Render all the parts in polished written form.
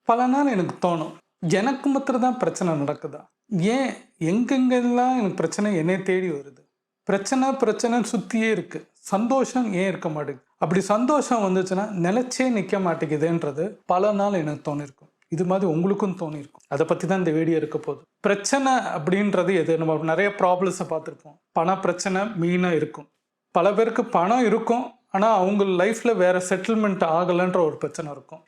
பல நாள் எனக்கு தோணும், எனக்கு மாத்திரம் தான் பிரச்சனை நடக்குதா? ஏன் எங்கெங்கெல்லாம் எனக்கு பிரச்சனை என்னை தேடி வருது? பிரச்சனைன்னு சுற்றியே இருக்கு. சந்தோஷம் ஏன் இருக்க மாட்டேங்குது? அப்படி சந்தோஷம் வந்துச்சுன்னா நிலைச்சே நிற்க மாட்டேங்குதுன்றது பல நாள் எனக்கு தோணிருக்கும். இது மாதிரி உங்களுக்கும் தோணிருக்கும். அதை பற்றி தான் இந்த வீடியோ இருக்க போகுது. பிரச்சனை அப்படின்றது எது? நம்ம நிறைய ப்ராப்ளம்ஸை பார்த்துருப்போம். பண பிரச்சனை மெயினாக இருக்கும். பல பேருக்கு பணம் இருக்கும், ஆனால் அவங்க லைஃப்பில் வேறு செட்டில்மெண்ட் ஆகலைன்ற ஒரு பிரச்சனை இருக்கும்.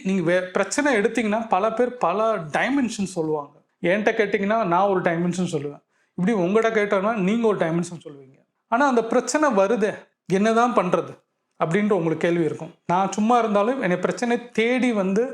நீங்கள் பிரச்சனை எடுத்திங்கன்னா பல பேர் பல டைமென்ஷன் சொல்லுவாங்க. என்கிட்ட கேட்டிங்கன்னா நான் ஒரு டைமென்ஷன் சொல்லுவேன். இப்படி உங்கள்கிட்ட கேட்டோன்னா நீங்கள் ஒரு டைமென்ஷன் சொல்லுவீங்க. ஆனால் அந்த பிரச்சனை வருதே, என்ன தான் பண்ணுறது அப்படின்ற உங்களுக்கு கேள்வி இருக்கும். நான் சும்மா இருந்தாலும் என்னை பிரச்சனை தேடி வந்து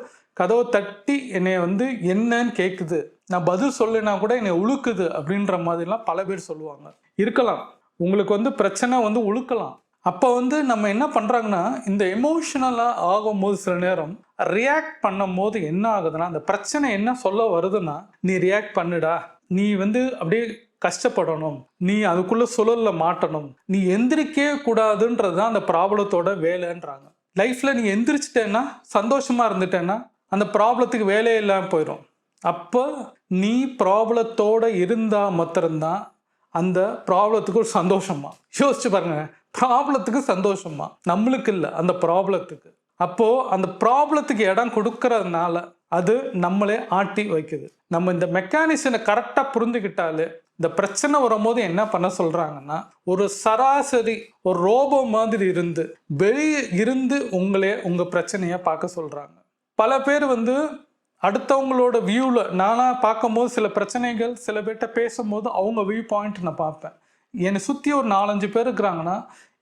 கதவை தட்டி என்னை வந்து என்னன்னு கேட்குது, நான் பதில் சொல்லினா கூட என்னை உழுக்குது அப்படின்ற மாதிரிலாம் பல பேர் சொல்லுவாங்க. இருக்கலாம், உங்களுக்கு வந்து பிரச்சனை வந்து உழுக்கலாம். அப்போ வந்து நம்ம என்ன பண்ணுறாங்கன்னா, இந்த எமோஷனலாக ஆகும்போது சில நேரம் ரியாக்ட் பண்ணும் போது என்ன ஆகுதுன்னா, அந்த பிரச்சனை என்ன சொல்ல வருதுன்னா, நீ ரியாக்ட் பண்ணுடா, நீ வந்து அப்படியே கஷ்டப்படணும், நீ அதுக்குள்ள சுழல்ல மாட்டணும், நீ எந்திரிக்கவே கூடாதுன்றது தான் அந்த ப்ராப்ளத்தோட வேலைன்றாங்க. லைஃப்ல நீ எந்திரிச்சிட்டேன்னா, சந்தோஷமா இருந்துட்டேன்னா அந்த ப்ராப்ளத்துக்கு வேலையே இல்லாமல் போயிடும். அப்போ நீ ப்ராப்ளத்தோட இருந்தா மாத்திரம்தான் அந்த ப்ராப்ளத்துக்கு ஒரு சந்தோஷமா. யோசிச்சு பாருங்க, ப்ராப்ளத்துக்கு சந்தோஷமா, நம்மளுக்கு இல்லை, அந்த ப்ராப்ளத்துக்கு. அப்போ அந்த ப்ராப்ளத்துக்கு இடம் கொடுக்கறதுனால அது நம்மளே ஆட்டி வைக்குது. நம்ம இந்த மெக்கானிசனை கரெக்டாக புரிஞ்சுக்கிட்டாலே, இந்த பிரச்சனை வரும்போது என்ன பண்ண சொல்றாங்கன்னா, ஒரு சராசரி ஒரு ரோபோ மாதிரி இருந்து வெளியே இருந்து உங்க பிரச்சனையை பார்க்க சொல்றாங்க. பல பேர் வந்து அடுத்தவங்களோட வியூவில் நானாக பார்க்கும்போது சில பிரச்சனைகள் சில பேர்கிட்ட பேசும்போது அவங்க வியூ பாயிண்ட் நான் பார்ப்பேன். என்னை சுற்றி ஒரு 4-5 பேர் இருக்கிறாங்கன்னா,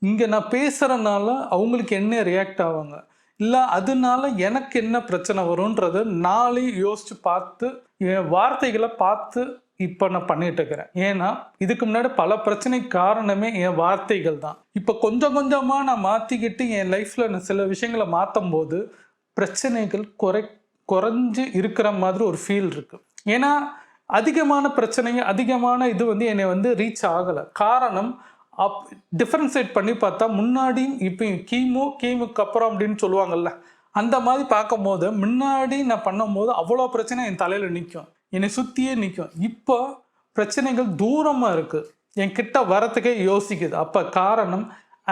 இங்கே நான் பேசுகிறனால அவங்களுக்கு என்ன ரியாக்ட் ஆவாங்க, இல்லை அதனால எனக்கு என்ன பிரச்சனை வரும்ன்றது நாளே யோசித்து பார்த்து என் வார்த்தைகளை பார்த்து இப்போ நான் பண்ணிட்டு இருக்கிறேன். ஏன்னா இதுக்கு முன்னாடி பல பிரச்சனைக்கு காரணமே என் வார்த்தைகள் தான். இப்போ கொஞ்சம் கொஞ்சமாக நான் மாற்றிக்கிட்டு என் லைஃப்பில் நான் சில விஷயங்களை மாற்றும் போது பிரச்சனைகள் குறைஞ்சு இருக்கிற மாதிரி ஒரு ஃபீல் இருக்கு. ஏன்னா அதிகமான பிரச்சனைங்க அதிகமான இது வந்து என்னை வந்து ரீச் ஆகலை. காரணம் டிஃபரன்ஷியேட் பண்ணி பார்த்தா முன்னாடியும் இப்போ கீமுக்கு அப்புறம் அப்படின்னு சொல்லுவாங்கல்ல, அந்த மாதிரி பார்க்கும்போது முன்னாடி நான் பண்ணும்போது அவ்வளோ பிரச்சனை என் தலையில் நிற்கும், என்னை சுற்றியே நிற்கும். இப்போ பிரச்சனைகள் தூரமாக இருக்குது, என் கிட்ட வரத்துக்கே யோசிக்குது. அப்போ காரணம்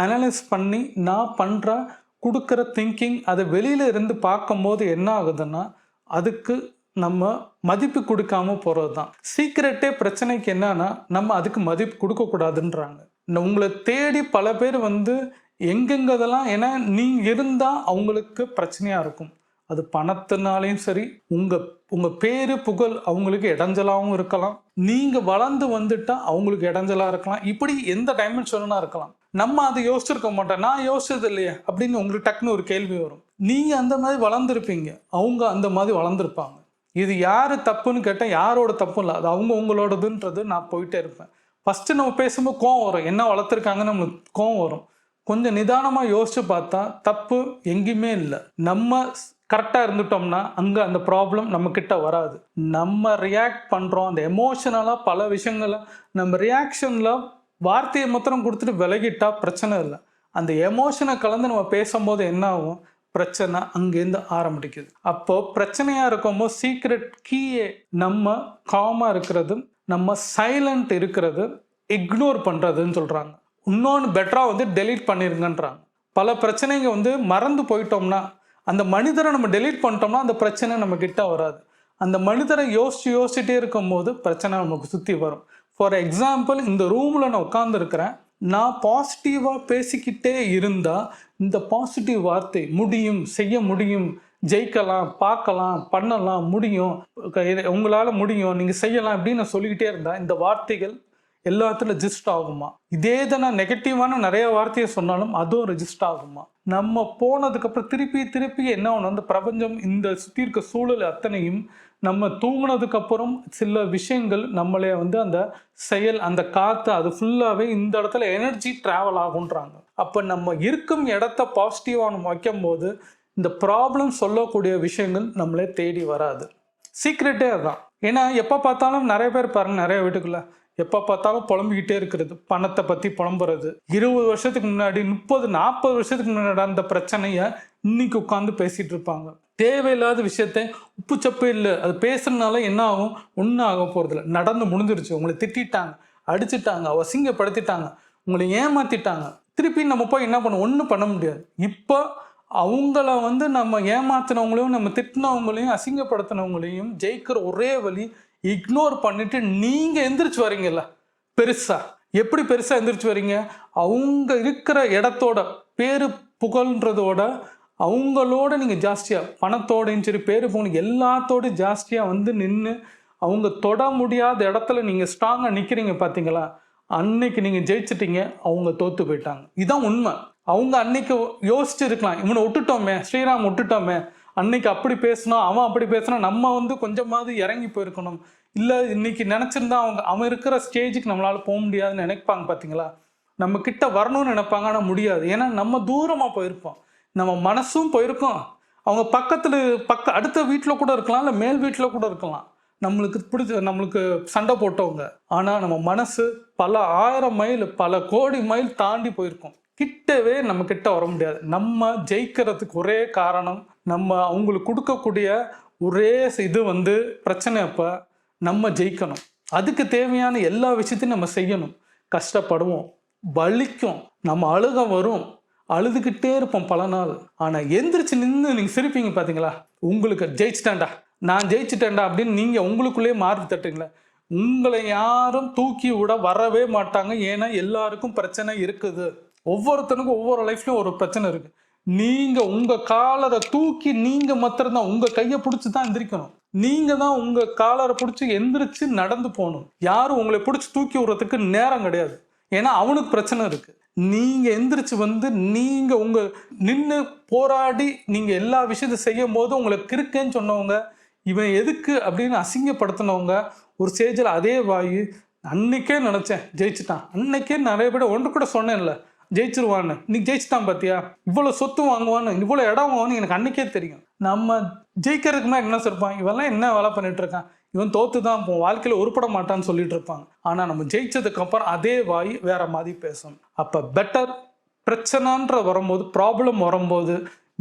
அனலைஸ் பண்ணி நான் பண்ணுற கொடுக்குற திங்கிங் அதை வெளியில இருந்து பார்க்கும்போது என்ன ஆகுதுன்னா, அதுக்கு நம்ம மதிப்பு கொடுக்காம போகிறது தான் சீக்கிரட்டே. பிரச்சனைக்கு என்னன்னா, நம்ம அதுக்கு மதிப்பு கொடுக்கக்கூடாதுன்றாங்க. உங்களை தேடி பல பேர் வந்து எங்கெங்கதெல்லாம், ஏன்னா நீங்கள் இருந்தால் அவங்களுக்கு பிரச்சனையாக இருக்கும். அது பணத்தினாலையும் சரி, உங்கள் பேரு புகழ் அவங்களுக்கு இடைஞ்சலாகவும் இருக்கலாம், நீங்கள் வளர்ந்து வந்துட்டா அவங்களுக்கு இடைஞ்சலாக இருக்கலாம், இப்படி எந்த டைமென்ஷனாக இருக்கலாம். நம்ம அதை யோசிச்சிருக்க மாட்டோம். நான் யோசிச்சது இல்லையா அப்படின்னு உங்களுக்கு டக்குன்னு ஒரு கேள்வி வரும். நீங்கள் அந்த மாதிரி வளர்ந்துருப்பீங்க, அவங்க அந்த மாதிரி வளர்ந்துருப்பாங்க. இது யார் தப்புன்னு கேட்டால் யாரோட தப்பும் இல்லை, அது உங்களோடதுன்றது நான் போயிட்டே இருப்பேன். ஃபஸ்ட்டு நம்ம பேசும்போது கோவம் வரும், என்ன வளர்த்துருக்காங்கன்னு நம்மளுக்கு கோவம் வரும். கொஞ்சம் நிதானமாக யோசிச்சு பார்த்தா தப்பு எங்கேயுமே இல்லை. நம்ம கரெக்டாக இருந்துட்டோம்னா அங்கே அந்த ப்ராப்ளம் நம்மக்கிட்ட வராது. நம்ம ரியாக்ட் பண்ணுறோம், அந்த எமோஷனலாக பல விஷயங்களை நம்ம ரியாக்ஷனில் வார்த்தையை மாத்திரம் கொடுத்துட்டு விலகிட்டா பிரச்சனை இல்லை. அந்த எமோஷனை கலந்து நம்ம பேசும்போது என்ன ஆகும், பிரச்சனை அங்கேருந்து ஆரம்பிக்குது. அப்போ பிரச்சனையாக இருக்கும்போது சீக்ரெட் கீயே நம்ம காமாக இருக்கிறது, நம்ம சைலண்ட் இருக்கிறது, இக்னோர் பண்ணுறதுன்னு சொல்கிறாங்க. இன்னொன்று பெட்டராக வந்து டெலீட் பண்ணிருங்கன்றாங்க. பல பிரச்சனைங்க வந்து மறந்து போயிட்டோம்னா, அந்த மனிதரை நம்ம டெலீட் பண்ணிட்டோம்னா அந்த பிரச்சனை நம்ம கிட்ட வராது. அந்த மனிதரை யோசிச்சுட்டே இருக்கும்போது பிரச்சனை நமக்கு சுற்றி வரும். ஃபார் எக்ஸாம்பிள், இந்த ரூமில் நான் உட்காந்துருக்கிறேன், நான் பாசிட்டிவாக பேசிக்கிட்டே இருந்தால் இந்த பாசிட்டிவ் வார்த்தை முடியும், செய்ய முடியும், ஜெயிக்கலாம், பார்க்கலாம், பண்ணலாம், முடியும், உங்களால் முடியும், நீங்கள் செய்யலாம் அப்படின்னு நான் சொல்லிக்கிட்டே இருந்தால் இந்த வார்த்தைகள் எல்லாத்துலையும் ரெஜிஸ்டர் ஆகுமா? இதே தான் நான் நெகட்டிவான நிறைய வார்த்தையை சொன்னாலும் அதுவும் ரெஜிஸ்டர் ஆகுமா? நம்ம போனதுக்கப்புறம் திருப்பி என்ன ஒன்று வந்து பிரபஞ்சம் இந்த சுற்றி இருக்க சூழல் அத்தனையும் நம்ம தூங்கினதுக்கப்புறம் சில விஷயங்கள் நம்மளே வந்து அந்த செயல், அந்த காற்று, அது ஃபுல்லாகவே இந்த இடத்துல எனர்ஜி ட்ராவல் ஆகுன்றாங்க. அப்போ நம்ம இருக்கும் இடத்த பாசிட்டிவாக நம்ம வைக்கும்போது இந்த ப்ராப்ளம் சொல்லக்கூடிய விஷயங்கள் நம்மளே தேடி வராது. சீக்ரெட்டே அதுதான். ஏன்னா எப்போ பார்த்தாலும் நிறைய பேர் பாருங்கள், நிறைய வீட்டுக்குள்ள எப்போ பார்த்தாலும் புலம்பிக்கிட்டே இருக்கிறது, பணத்தை பற்றி புலம்புறது. 20 வருஷத்துக்கு முன்னாடி 30-40 வருஷத்துக்கு முன்னாடி நடந்த பிரச்சனையை இன்னைக்கு உட்காந்து பேசிகிட்டு இருப்பாங்க. தேவையில்லாத விஷயத்த உப்பு சப்பு இல்லை, அது பேசுறதுனால என்ன ஆகும்? ஒன்றும் ஆக போகிறதில்ல. நடந்து முடிஞ்சிருச்சு. உங்களை திட்டாங்க, அடிச்சிட்டாங்க, அசிங்கப்படுத்திட்டாங்க, உங்களை ஏமாத்திட்டாங்க. திருப்பி நம்ம போய் என்ன பண்ண? ஒன்றும் பண்ண முடியாது. இப்போ அவங்கள வந்து நம்ம ஏமாத்தினவங்களையும் நம்ம திட்டினவங்களையும் அசிங்கப்படுத்தினவங்களையும் ஜெயிக்கிற ஒரே வழி இக்னோர் பண்ணிட்டு நீங்கள் எந்திரிச்சு வரீங்கல்ல பெருசா. எப்படி பெருசா எந்திரிச்சு வரீங்க? அவங்க இருக்கிற இடத்தோட பேரு புகழ்ன்றதோட அவங்களோட நீங்கள் ஜாஸ்தியாக பணத்தோடையும் சரி பேரு புகழ் எல்லாத்தோடையும் ஜாஸ்தியாக வந்து நின்று அவங்க தொட முடியாத இடத்துல நீங்கள் ஸ்ட்ராங்காக நிற்கிறீங்க பார்த்தீங்களா? அன்னைக்கு நீங்கள் ஜெயிச்சிட்டீங்க, அவங்க தோற்று போயிட்டாங்க. இதுதான் உண்மை. அவங்க அன்னைக்கு யோசிச்சு இருக்கலாம், இவனை விட்டுட்டோமே, ஸ்ரீராம் விட்டுட்டோமே, அன்னைக்கு அப்படி பேசினோம், அவன் அப்படி பேசினா நம்ம வந்து கொஞ்சமாவது இறங்கி போயிருக்கணும். இல்லை இன்னைக்கு நினச்சிருந்தா அவன் இருக்கிற ஸ்டேஜுக்கு நம்மளால் போக முடியாதுன்னு நினைப்பாங்க பார்த்தீங்களா? நம்ம கிட்ட வரணும்னு நினைப்பாங்க, ஆனால் முடியாது. ஏன்னா நம்ம தூரமாக போயிருப்போம், நம்ம மனசும் போயிருக்கோம். அவங்க அடுத்த வீட்டில் கூட இருக்கலாம், இல்லை மேல் வீட்டில் கூட இருக்கலாம், நம்மளுக்கு சண்டை போட்டவங்க. ஆனால் நம்ம மனசு பல 1000 மைல் பல கோடி மைல் தாண்டி போயிருக்கோம். கிட்டவே நம்ம கிட்ட வர முடியாது. நம்ம ஜெயிக்கிறதுக்கு ஒரே காரணம், நம்ம அவங்களுக்கு கொடுக்கக்கூடிய ஒரே இது வந்து பிரச்சனை. அப்போ நம்ம ஜெயிக்கணும். அதுக்கு தேவையான எல்லா விஷயத்தையும் நம்ம செய்யணும். கஷ்டப்படுவோம், வலிக்கும், நம்ம அழுக வரும், அழுதுகிட்டே இருப்போம் பல நாள். ஆனால் எந்திரிச்சு நின்று நீங்கள் சிரிப்பீங்க பார்த்தீங்களா? உங்களுக்கு ஜெயிச்சிட்டேன்டா, நான் ஜெயிச்சிட்டேன்டா அப்படின்னு நீங்கள் உங்களுக்குள்ளேயே மார்க் தட்டுங்களா? உங்களை யாரும் தூக்கி விட வரவே மாட்டாங்க. ஏன்னா எல்லாருக்கும் பிரச்சனை இருக்குது. ஒவ்வொருத்தனுக்கும் ஒவ்வொரு லைஃப்லையும் ஒரு பிரச்சனை இருக்குது. நீங்கள் உங்கள் காலரை தூக்கி நீங்கள் மாத்திரம்தான் உங்கள் கையை பிடிச்சி தான் எந்திரிக்கணும். நீங்கள் தான் உங்கள் காலரை பிடிச்சி எந்திரிச்சு நடந்து போகணும். யாரும் உங்களை பிடிச்சி தூக்கி விடுறதுக்கு நேரம் கிடையாது. ஏன்னா அவனுக்கு பிரச்சனை இருக்குது. நீங்கள் எந்திரிச்சு வந்து நீங்கள் உங்கள் நின்று போராடி நீங்கள் எல்லா விஷயத்தையும் செய்யும் போது உங்களுக்கு இருக்கேன்னு சொன்னவங்க, இவன் எதுக்கு அப்படின்னு அசிங்கப்படுத்தினவங்க ஒரு ஸ்டேஜில் அதே வாயு அன்னைக்கே நினச்சேன் ஜெயிச்சிட்டான், அன்னைக்கே நிறைய பேர் ஒன்று கூட சொன்னேன்ல ஜெயிச்சிருவான்னு, இன்னைக்கு ஜெயிச்சிட்டான் பார்த்தியா, இவ்வளோ சொத்து வாங்குவான்னு, இவ்வளோ இடம் வாங்குவான்னு எனக்கு அன்னைக்கே தெரியும். நம்ம ஜெயிக்கிறதுக்கு மேலே என்ன சொல்லிருப்பான், இவெல்லாம் என்ன வேலை பண்ணிட்டு இருக்கான், இவன் தோத்து தான் இப்போ வாழ்க்கையில் உருப்பட மாட்டான்னு சொல்லிட்டு இருப்பாங்க. ஆனால் நம்ம ஜெயிச்சதுக்கு அப்புறம் அதே வாய் வேற மாதிரி பேசணும். அப்போ பெட்டர் பிரச்சனைன்ற வரும்போது, ப்ராப்ளம் வரும்போது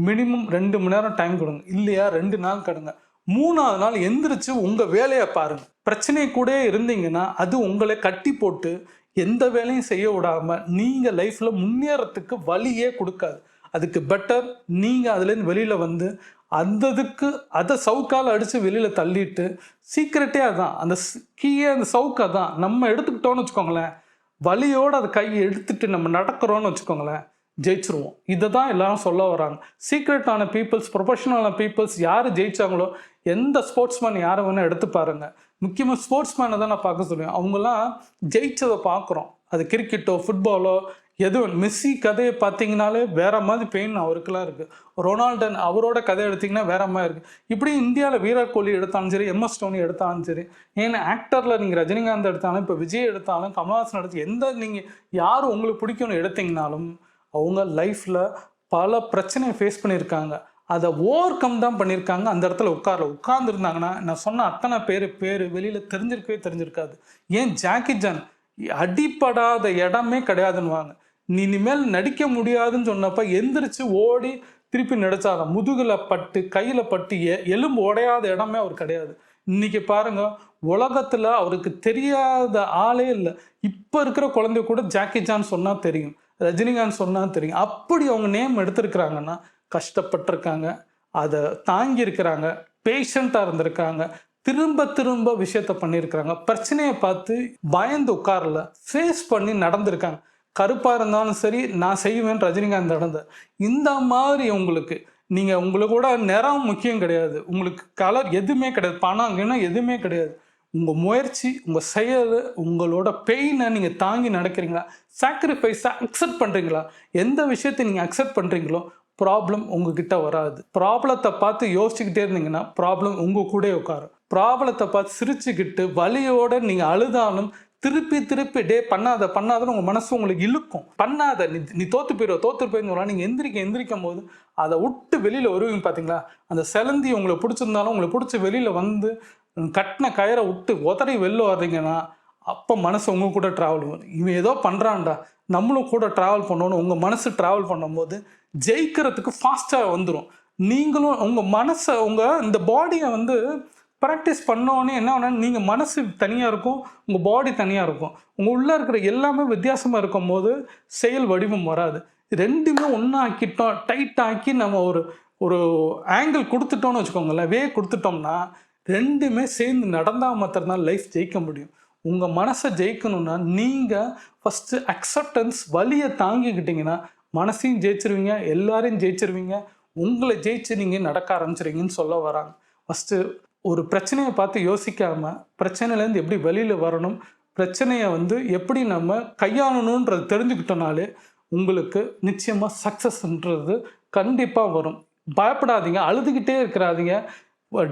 மினிமம் 2 மணி நேரம் டைம் கொடுங்க, இல்லையா 2 நாள் கடுங்க, 3ஆவது நாள் எந்திரிச்சு உங்கள் வேலையை பாருங்க. பிரச்சனை கூட இருந்தீங்கன்னா அது உங்களை கட்டி போட்டு எந்த வேலையும் செய்ய விடாமல் நீங்கள் லைஃப்பில் முன்னேறத்துக்கு வழியே கொடுக்காது. அதுக்கு பெட்டர் நீங்கள் அதுலேருந்து வெளியில் வந்து அதை சவுக்கால் அடித்து வெளியில் தள்ளிட்டு, சீக்கிரட்டே அதான், அந்த கீயே அந்த சவுக்கை தான் நம்ம எடுத்துக்கிட்டோன்னு வச்சுக்கோங்களேன், வலியோடு அதை கையை எடுத்துட்டு நம்ம நடக்கிறோன்னு வச்சுக்கோங்களேன், ஜெயிச்சிருவோம். இதை தான் எல்லாரும் சொல்ல வராங்க. சீக்ரெட்டான பீப்புள்ஸ், ப்ரொஃபஷனலான பீப்புள்ஸ் யார் ஜெயிச்சாங்களோ, எந்த ஸ்போர்ட்ஸ்மேன் யாரை வேணால் எடுத்து பாருங்கள். முக்கியமாக ஸ்போர்ட்ஸ்மேனை தான் நான் பார்க்க சொல்லுவேன். அவங்களாம் ஜெயிச்சதை பார்க்குறோம். அது கிரிக்கெட்டோ ஃபுட்பாலோ எதுவும். மெஸ்ஸி கதையை பார்த்தீங்கனாலே வேற மாதிரி பெயின் அவருக்கெல்லாம் இருக்குது. ரொனால்டன் அவரோட கதை எடுத்திங்கன்னா வேற மாதிரி இருக்குது. இப்படி இந்தியாவில் விராட் கோலி எடுத்தாலும் சரி, MS தோனி எடுத்தாலும் சரி, ஏன்னா ஆக்டரில் நீங்கள் ரஜினிகாந்த் எடுத்தாலும், இப்போ விஜய் எடுத்தாலும், கமல்ஹாசன் எடுத்து எந்த நீங்கள் யார் உங்களுக்கு பிடிக்கும்னு எடுத்திங்கனாலும் அவங்க லைஃப்பில் பல பிரச்சனையை ஃபேஸ் பண்ணியிருக்காங்க. அதை ஓவர் கம் தான் பண்ணியிருக்காங்க. அந்த இடத்துல உட்கார்ந்துருந்தாங்கன்னா நான் சொன்ன அத்தனை பேர் வெளியில் தெரிஞ்சிருக்காது. ஏன் ஜாக்கி சான் அடிப்படாத இடமே கிடையாதுன்னுவாங்க. நீ இனிமேல் நடிக்க முடியாதுன்னு சொன்னப்ப எந்திரிச்சு ஓடி திருப்பி நடிச்சாராம். முதுகில் பட்டு கையில் பட்டு எலும்பு உடையாத இடமே அவர் கிடையாது. இன்னைக்கு பாருங்க, உலகத்தில் அவருக்கு தெரியாத ஆளே இல்லை. இப்போ இருக்கிற குழந்தை கூட ஜாக்கி சான் சொன்னால் தெரியும், ரஜினிகாந்த் சொன்னால் தெரியும். அப்படி அவங்க நேம் எடுத்திருக்கிறாங்கன்னா கஷ்டப்பட்டிருக்காங்க, அதை தாங்கியிருக்கிறாங்க, பேஷண்ட்டாக இருந்திருக்காங்க, திரும்ப விஷயத்த பண்ணியிருக்கிறாங்க. பிரச்சனையை பார்த்து பயந்து உட்காரல, ஃபேஸ் பண்ணி நடந்திருக்காங்க. கருப்பாக இருந்தாலும் சரி, நான் செய்வேன் ரஜினிகாந்த் நடந்த இந்த மாதிரி உங்களுக்கு கூட நிறம் முக்கியம் கிடையாது, உங்களுக்கு கலர் எதுவுமே கிடையாது, பணம் எதுவுமே கிடையாது. உங்கள் முயற்சி, உங்கள் செயல், உங்களோட பெயினை நீங்கள் தாங்கி நடக்கிறீங்களா, சாக்ரிஃபைஸை அக்செப்ட் பண்ணுறீங்களா? எந்த விஷயத்தை நீங்கள் அக்செப்ட் பண்ணுறீங்களோ ப்ராப்ளம் உங்ககிட்ட வராது. ப்ராப்ளத்தை பார்த்து யோசிச்சுக்கிட்டே இருந்தீங்கன்னா ப்ராப்ளம் உங்கள் கூட உட்காரும். ப்ராப்ளத்தை பார்த்து சிரிச்சுக்கிட்டு வலியோடு நீங்கள் அழுதாலும் திருப்பி டே பண்ணாதன்னு உங்கள் மனசு உங்களுக்கு இழுக்கும். பண்ணாத, நீ தோற்று போயிடுவோம். நீங்கள் எந்திரிக்கும் போது அதை விட்டு வெளியில் வருவீங்க பார்த்தீங்களா? அந்த செலந்தி உங்களை பிடிச்சிருந்தாலும் உங்களை பிடிச்சி வெளியில் வந்து கட்டின கயிறை விட்டு உதறி வெளில வர்றீங்கன்னா அப்போ மனசு உங்க கூட ட்ராவல் பண்ணும். இவன் ஏதோ பண்ணுறான்டா, நம்மளும் கூட ட்ராவல் பண்ணணும். உங்கள் மனசு ட்ராவல் பண்ணும்போது ஜெயிக்கிறதுக்கு ஃபாஸ்ட்டாக வந்துடும். நீங்களும் உங்கள் மனசை இந்த பாடியை ப்ராக்டிஸ் பண்ணோன்னே என்ன ஆகுனா, நீங்கள் மனசு தனியாக இருக்கும், உங்கள் பாடி தனியாக இருக்கும். உங்கள் உள்ளே இருக்கிற எல்லாமே வித்தியாசமாக இருக்கும்போது செயல் வடிவம் வராது. ரெண்டுமே ஒன்றா ஆக்கிட்டோம், டைட் ஆக்கி நம்ம ஒரு ஒரு ஆங்கிள் கொடுத்துட்டோம்னு வச்சுக்கோங்களேன், கொடுத்துட்டோம்னா ரெண்டுமே சேர்ந்து நடந்தால் மாத்திரம்தான் லைஃப் ஜெயிக்க முடியும். உங்கள் மனசை ஜெயிக்கணும்னா நீங்கள் ஃபஸ்ட்டு அக்செப்டன்ஸ் வலியை தாங்கிக்கிட்டிங்கன்னா மனசையும் ஜெயிச்சிருவீங்க, எல்லாரையும் ஜெயிச்சிருவீங்க, உங்களை ஜெயிச்சு நீங்கள் நடக்க ஆரம்பிச்சிருவீங்கன்னு சொல்ல வராங்க. ஃபஸ்ட்டு ஒரு பிரச்சனையை பார்த்து யோசிக்காமல் பிரச்சனையிலேருந்து எப்படி வெளியில் வரணும், பிரச்சனையை எப்படி நம்ம கையாளணுன்றது தெரிஞ்சுக்கிட்டோனாலே உங்களுக்கு நிச்சயமாக சக்ஸஸ்ன்றது கண்டிப்பாக வரும். பயப்படாதீங்க, அழுதுகிட்டே இருக்கிறாதீங்க,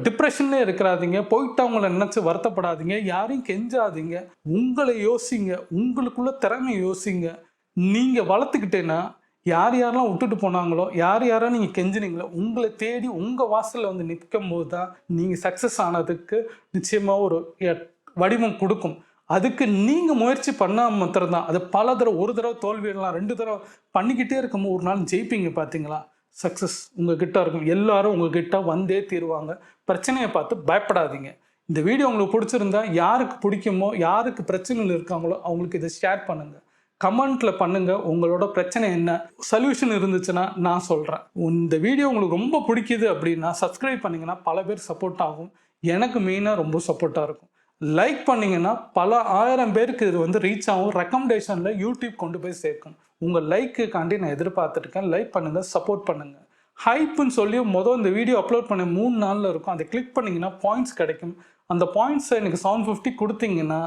டிப்ரெஷன்லேயே இருக்கிறாதீங்க, போயிட்டு அவங்கள நினச்சி வருத்தப்படாதீங்க, யாரையும் கெஞ்சாதீங்க. உங்களை யோசிங்க, உங்களுக்குள்ள திறமை யோசிங்க. நீங்கள் வளர்த்துக்கிட்டேன்னா யார் யாரெல்லாம் விட்டுட்டு போனாங்களோ, யார் யாரெல்லாம் நீங்கள் கெஞ்சினீங்களோ, உங்களை தேடி உங்கள் வாசலில் நிற்கும் போது தான் நீங்கள் சக்ஸஸ் ஆனதுக்கு நிச்சயமாக ஒரு வடிவம் கொடுக்கும். அதுக்கு நீங்கள் முயற்சி பண்ணால் மாத்திரம்தான். அது பல தடவை, ஒரு தடவை தோல்வியெல்லாம் 2 தடவை பண்ணிக்கிட்டே இருக்கும்போது ஒரு நாள் ஜெயிப்பீங்க. பார்த்தீங்களா? சக்ஸஸ் உங்ககிட்ட இருக்கும். எல்லாரும் உங்ககிட்ட வந்தே தீருவாங்க. பிரச்சனையை பார்த்து பயப்படாதீங்க. இந்த வீடியோ உங்களுக்கு பிடிச்சிருந்தா, யாருக்கு பிடிக்குமோ, யாருக்கு பிரச்சனைகள் இருக்காங்களோ அவங்களுக்கு இதை ஷேர் பண்ணுங்கள். கமெண்ட்ல பண்ணுங்க, உங்களோட பிரச்சனை என்ன, சொல்யூஷன் இருந்துச்சுன்னா நான் சொல்கிறேன். இந்த வீடியோ உங்களுக்கு ரொம்ப பிடிக்குது அப்படின்னா சப்ஸ்கிரைப் பண்ணிங்கன்னா பல பேர் சப்போர்ட் ஆகும். எனக்கு மெயினாக ரொம்ப சப்போர்ட்டாக இருக்கும். லைக் பண்ணிங்கன்னா பல 1000 பேருக்கு இது ரீச் ஆகும். ரெக்கமெண்டேஷனில் யூடியூப் கொண்டு போய் சேர்க்கும். உங்கள் லைக்குக்காண்டி நான் எதிர்பார்த்துருக்கேன். லைக் பண்ணுங்கள், சப்போர்ட் பண்ணுங்கள். ஹைப்புன்னு சொல்லி இந்த வீடியோ அப்லோட் பண்ண 3 நாளில் இருக்கும். அதை கிளிக் பண்ணிங்கன்னா பாயிண்ட்ஸ் கிடைக்கும். அந்த பாயிண்ட்ஸை எனக்கு 750 கொடுத்தீங்கன்னா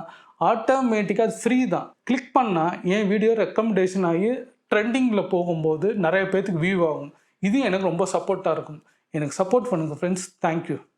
ஆட்டோமேட்டிக்காக ஃப்ரீ தான். கிளிக் பண்ணால் என் வீடியோ ரெக்கமெண்டேஷன் ஆகி ட்ரெண்டிங்கில் போகும்போது நிறைய பேர்த்துக்கு வியூ ஆகும். இது எனக்கு ரொம்ப சப்போர்ட்டாக இருக்கும். எனக்கு சப்போர்ட் பண்ணுங்கள் ஃப்ரெண்ட்ஸ். தேங்க்யூ.